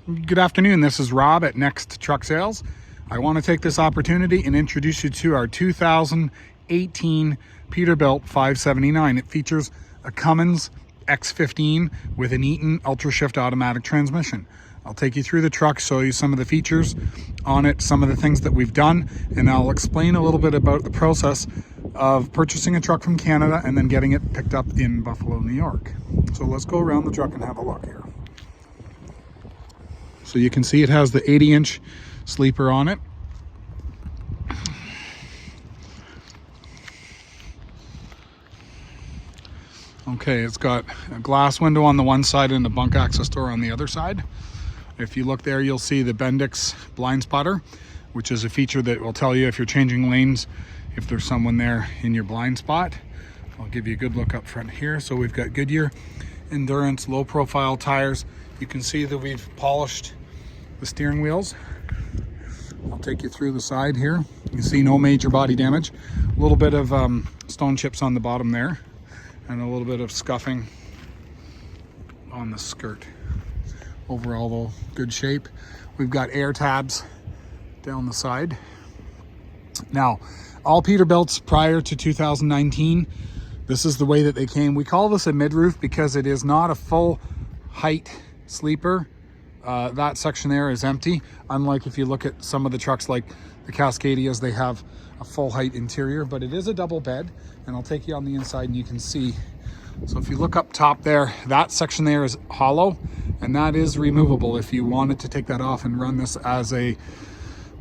Good afternoon, this is Rob at Next Truck Sales. I want to take this opportunity and introduce you to our 2018 Peterbilt 579. It features a Cummins X15 with an Eaton Ultra Shift automatic transmission. I'll take you through the truck, show you some of the features on it, some of the things that we've done, and I'll explain a little bit about the process of purchasing a truck from Canada and then getting it picked up in Buffalo, New York. So let's go around the truck and have a look here. So you can see it has the 80-inch sleeper on it. Okay, it's got a glass window on the one side and a bunk access door on the other side. If you look there, you'll see the Bendix blind spotter, which is a feature that will tell you if you're changing lanes, if there's someone there in your blind spot. I'll give you a good look up front here. So we've got Goodyear Endurance low profile tires. You can see that we've polished the steering wheels. I'll take you through the side here. You can see no major body damage. A little bit of stone chips on the bottom there, and a little bit of scuffing on the skirt. Overall though, good shape. We've got air tabs down the side. Now, all Peterbilts prior to 2019, this is the way that they came. We call this a mid-roof because it is not a full height sleeper. That section there is empty, unlike if you look at some of the trucks like the Cascadias, they have a full height interior, but it is a double bed, and I'll take you on the inside and you can see. So if you look up top there, that section there is hollow, and that is removable. If you wanted to take that off and run this as a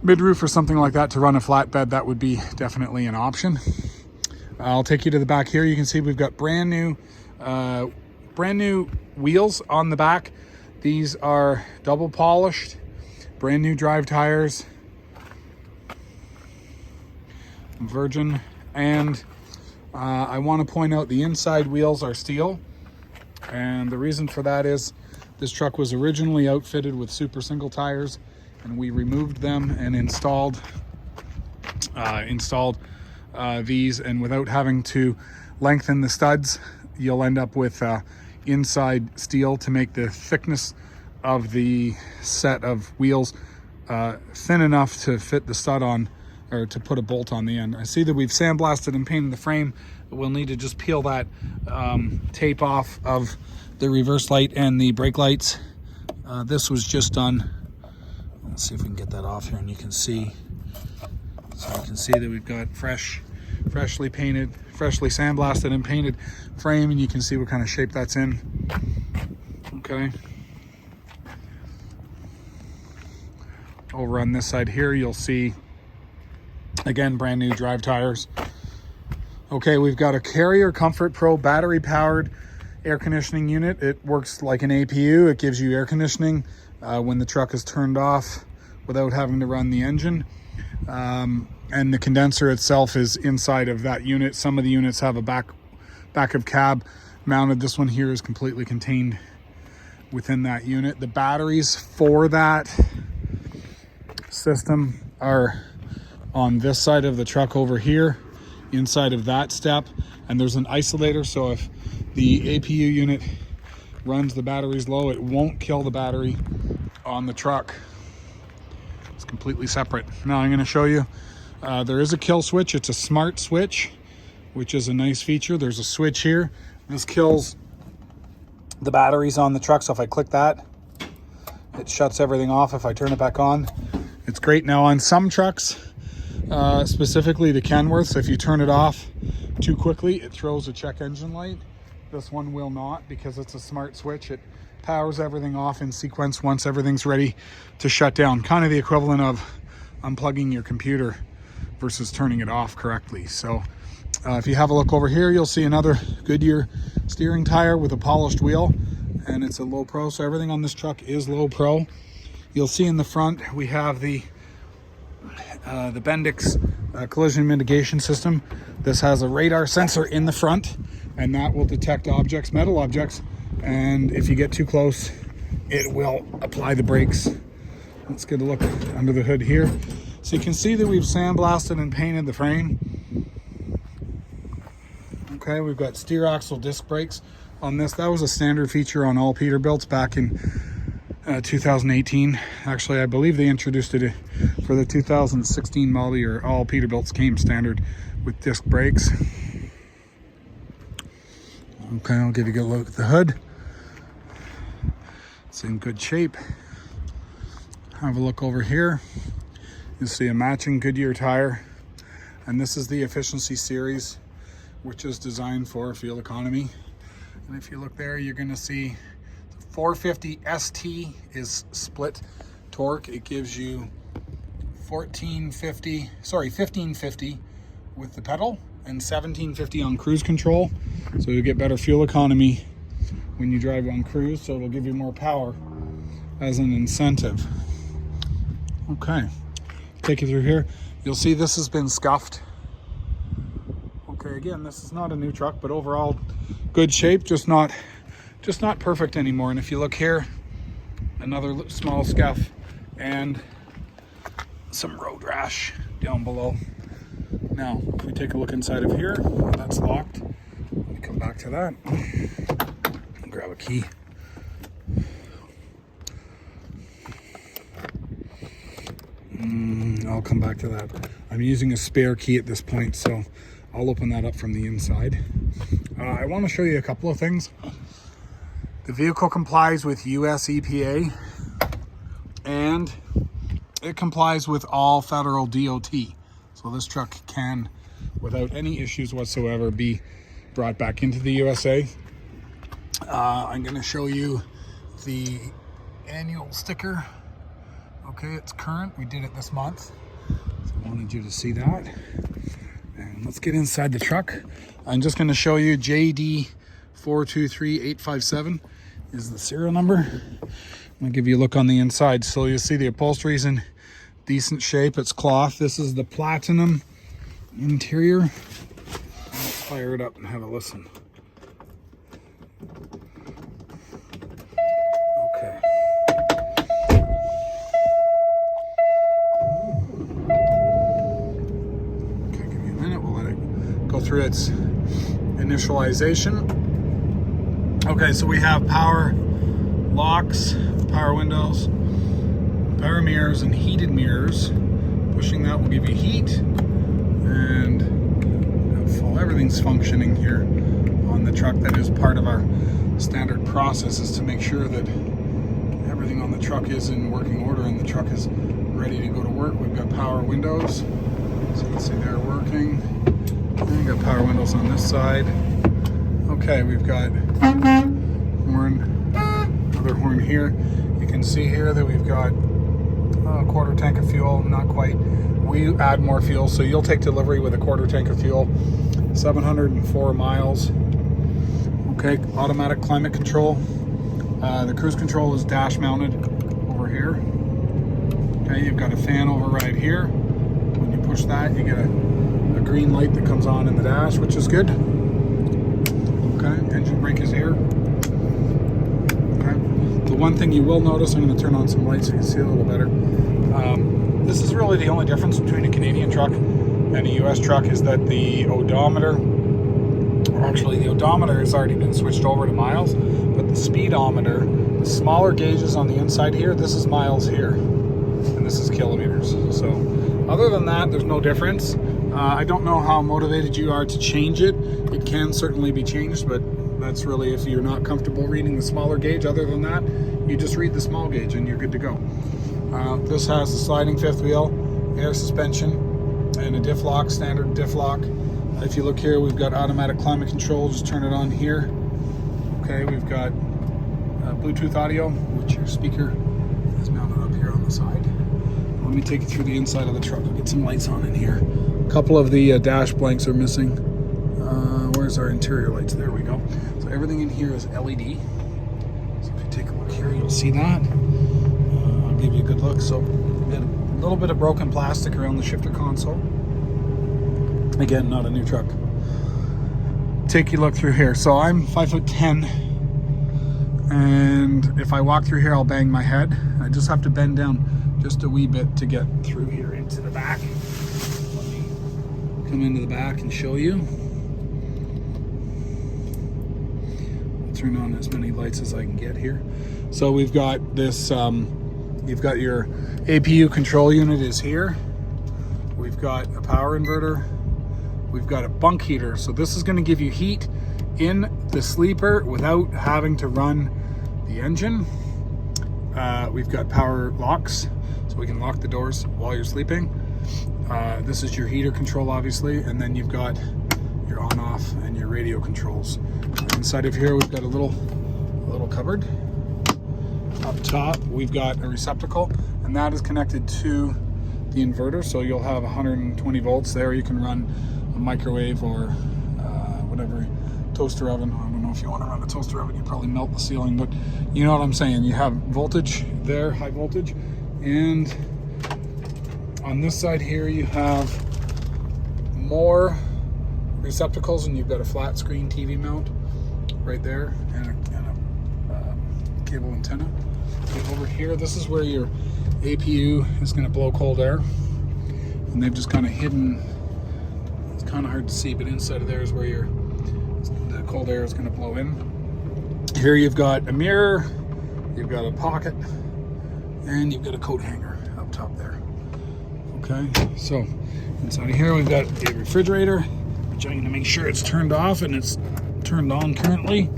mid-roof or something like that to run a flatbed, that would be definitely an option. I'll take you to the back here. You can see we've got brand new wheels on the back. These are double polished, brand new drive tires, virgin, and I want to point out the inside wheels are steel, and the reason for that is this truck was originally outfitted with super single tires, and we removed them and installed these, and without having to lengthen the studs, you'll end up with inside steel to make the thickness of the set of wheels thin enough to fit the stud on, or to put a bolt on the end. I see that we've sandblasted and painted the frame, but we'll need to just peel that tape off of the reverse light and the brake lights. This was just done. Let's see if we can get that off here, and you can see. So you can see that we've got freshly painted, freshly sandblasted and painted frame, and you can see what kind of shape that's in. Okay. Over on this side here, you'll see, again, brand new drive tires. Okay, we've got a Carrier Comfort Pro battery powered air conditioning unit. It works like an APU. It gives you air conditioning when the truck is turned off without having to run the engine. And the condenser itself is inside of that unit. Some of the units have a back of cab mounted. This one here is completely contained within that unit. The batteries for that system are on this side of the truck over here, inside of that step, and there's an isolator, so if the APU unit runs the batteries low, it won't kill the battery on the truck. It's completely separate. Now I'm going to show you, there is a kill switch. It's a smart switch, which is a nice feature. There's a switch here. This kills the batteries on the truck, so if I click that, it shuts everything off. If I turn it back on, it's great. Now on some trucks, specifically the Kenworths, if you turn it off too quickly, it throws a check engine light. This one will not, because it's a smart switch. It powers everything off in sequence once everything's ready to shut down. Kind of the equivalent of unplugging your computer versus turning it off correctly. So if you have a look over here, you'll see another Goodyear steering tire with a polished wheel, and it's a low pro, so everything on this truck is low pro. You'll see in the front we have the Bendix collision mitigation system. This has a radar sensor in the front, and that will detect objects, metal objects, and if you get too close, it will apply the brakes. Let's get a look under the hood here. So you can see that we've sandblasted and painted the frame. Okay, we've got steer axle disc brakes on this. That was a standard feature on all Peterbilts back in 2018. Actually, I believe they introduced it for the 2016 model year. All Peterbilts came standard with disc brakes. Okay, I'll give you a good look at the hood. It's in good shape. Have a look over here. You'll see a matching Goodyear tire. And this is the Efficiency Series, which is designed for fuel economy. And if you look there, you're gonna see 450 ST is split torque. It gives you 1550 with the pedal and 1750 on cruise control. So you get better fuel economy when you drive on cruise, so it'll give you more power as an incentive. Okay, take you through here. You'll see this has been scuffed. Okay, again, this is not a new truck, but overall good shape, just not perfect anymore. And if you look here, another small scuff and some road rash down below. Now, if we take a look inside of here, that's locked. Let me come back to that. Grab a key. I'll come back to that. I'm using a spare key at this point, so I'll open that up from the inside. I want to show you a couple of things. The vehicle complies with US EPA and it complies with all federal DOT. So this truck can, without any issues whatsoever, be brought back into the USA. I'm going to show you the annual sticker. Okay, it's current. We did it this month. So I wanted you to see that. And let's get inside the truck. I'm just going to show you JD423857 is the serial number. I'm going to give you a look on the inside. So you'll see the upholstery is in decent shape. It's cloth. This is the platinum interior. Let's fire it up and have a listen. Okay. Okay, give me a minute. We'll let it go through its initialization. Okay, so we have power locks, power windows, power mirrors, and heated mirrors. Pushing that will give you heat, and everything's functioning here on the truck. That is part of our standard process, is to make sure that everything on the truck is in working order and the truck is ready to go to work. We've got power windows, so you can see they're working. And we've got power windows on this side. Okay, we've got horn, another horn here. You can see here that we've got a quarter tank of fuel, not quite. We add more fuel, so you'll take delivery with a quarter tank of fuel. 704 miles. Okay, automatic climate control. The cruise control is dash mounted over here. Okay, you've got a fan override here. When you push that, you get a green light that comes on in the dash, which is good. Okay, engine brake is here. Okay, the one thing you will notice, I'm going to turn on some lights so you can see a little better. This is really the only difference between a Canadian truck and a US truck, is that the odometer, actually the odometer has already been switched over to miles, but the speedometer, the smaller gauges on the inside here, this is miles here, and this is kilometers. So other than that, there's no difference. I don't know how motivated you are to change it. It can certainly be changed, but that's really if you're not comfortable reading the smaller gauge. Other than that, you just read the small gauge and you're good to go. This has a sliding fifth wheel, air suspension, and a diff lock, standard diff lock. If you look here, we've got automatic climate control. Just turn it on here. Okay, we've got Bluetooth audio, which your speaker is mounted up here on the side. Let me take you through the inside of the truck. We'll get some lights on in here. A couple of the dash blanks are missing. Where's our interior lights? There we go. So everything in here is LED. So if you take a look here, you'll see that. I'll give you a good look. So we've got a little bit of broken plastic around the shifter console. Again, not a new truck. Take you look through here. So I'm 5'10", and if I walk through here, I'll bang my head. I just have to bend down just a wee bit to get through here into the back. Let me come into the back and show you. I'll turn on as many lights as I can get here. So we've got this, you've got your APU control unit is here. We've got a power inverter. We've got a bunk heater. So this is going to give you heat in the sleeper without having to run the engine. We've got power locks, so we can lock the doors while you're sleeping. This is your heater control, obviously, and then you've got your on-off and your radio controls. Inside of here, we've got a little cupboard. Up top, we've got a receptacle, and that is connected to the inverter, so you'll have 120 volts there. You can run a microwave or whatever, toaster oven. I don't know if you want to run a toaster oven, you probably melt the ceiling, but you know what I'm saying. You have voltage there, high voltage, and on this side here you have more receptacles, and you've got a flat screen TV mount right there, and a cable antenna. And over here, this is where your APU is going to blow cold air, and they've just kind of hidden. It's kind of hard to see, but inside of there is where the cold air is going to blow in. Here you've got a mirror, you've got a pocket, and you've got a coat hanger up top there. Okay, so inside of here we've got a refrigerator, which I'm going to make sure it's turned off, and it's turned on currently,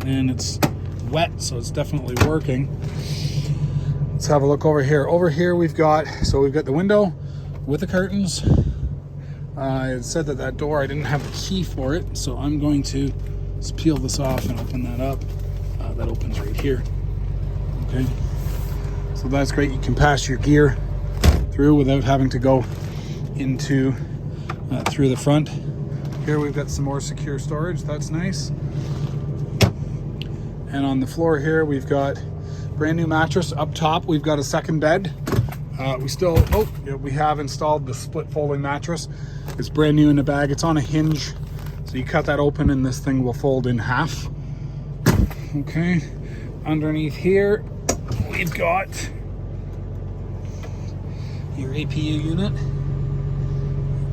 and it's wet, so it's definitely working. Let's have a look over here. Over here we've got the window with the curtains. I said that door, I didn't have the key for it, so I'm going to just peel this off and open that up. That opens right here. Okay, so that's great. You can pass your gear through without having to go into through the front. Here we've got some more secure storage. That's nice. And on the floor here we've got brand new mattress. Up top we've got a second bed. We have installed the split folding mattress. It's brand new in the bag. It's on a hinge, so you cut that open and this thing will fold in half. Okay, underneath here we've got your APU unit.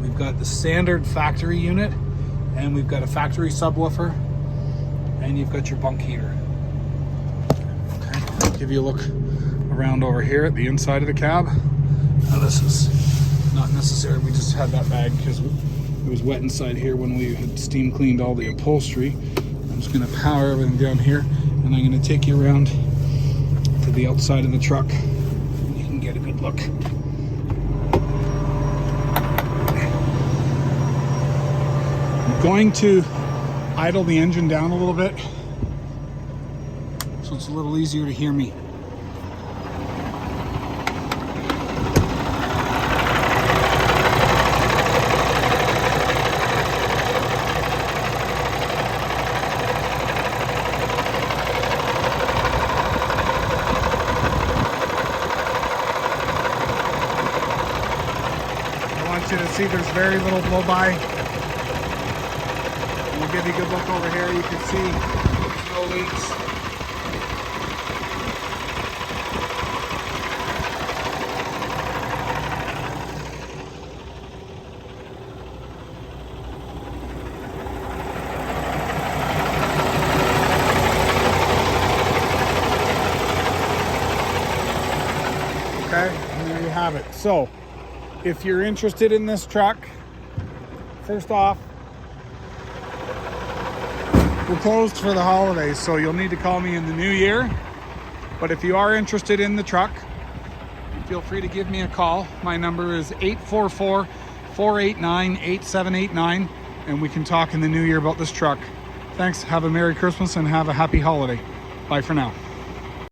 We've got the standard factory unit, and we've got a factory subwoofer, and you've got your bunk heater. Okay, I'll give you a look around over here at the inside of the cab. Now this is not necessary, we just had that bag because it was wet inside here when we had steam cleaned all the upholstery. I'm just going to power everything down here, and I'm going to take you around to the outside of the truck and you can get a good look. I'm going to idle the engine down a little bit so it's a little easier to hear me. You to see there's very little blow by. And we'll give you a good look over here. You can see no leaks. Okay, and there you have it. So if you're interested in this truck, first off, we're closed for the holidays, so you'll need to call me in the new year. But if you are interested in the truck, feel free to give me a call. My number is 844-489-8789, and we can talk in the new year about this truck. Thanks, have a Merry Christmas and have a happy holiday. Bye for now.